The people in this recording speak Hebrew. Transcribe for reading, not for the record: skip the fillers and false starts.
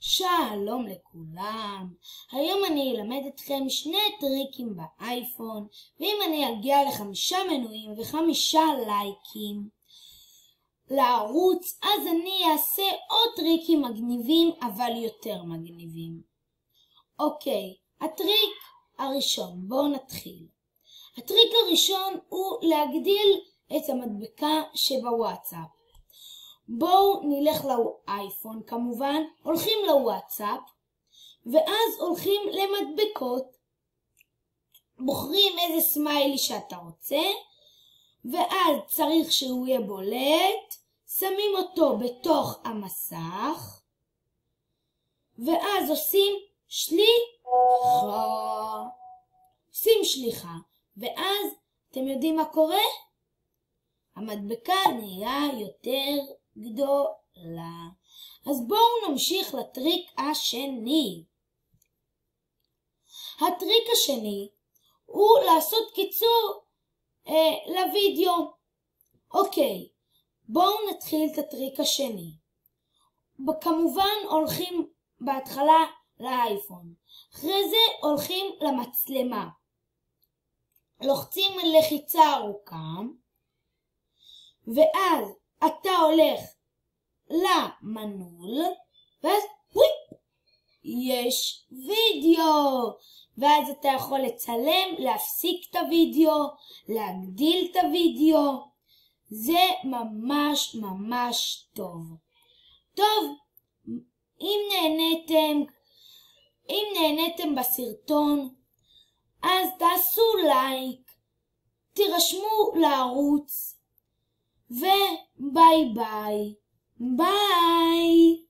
שלום לכולם, היום אני אלמד אתכם שני טריקים באייפון, ואם אני אגיע ל5 מנויים ו5 לייקים לערוץ, אז אני אעשה עוד טריקים מגניבים אבל יותר מגניבים. אוקיי, הטריק הראשון, בואו נתחיל. הטריק הראשון הוא להגדיל את המדבקה שבוואטסאפ. בואו נלך לאייפון, כמובן, הולכים לוואטסאפ, ואז הולכים למדבקות, בוחרים איזה סמיילי שאתה רוצה, ואז צריך שהוא יהיה בולט, שמים אותו בתוך המסך, ואז עושים שליחה, ואז אתם יודעים מה קורה? המדבקה נהיה יותר גדולה. אז בואו נמשיך לטריק השני. הטריק השני הוא לעשות קיצור לוידאו. אוקיי, בואו נתחיל את הטריק השני. כמובן הולכים בהתחלה לאייפון. אחרי זה הולכים למצלמה. לוחצים לחיצה ארוכה. ואז אתה הולך למנעול, ואז יש וידאו, ואז אתה יכול לצלם, להפסיק את הוידאו, להגדיל את הוידאו. זה ממש ממש טוב. טוב, אם נהניתם בסרטון, אז תעשו לייק, תירשמו לערוץ, וביי ביי. ביי.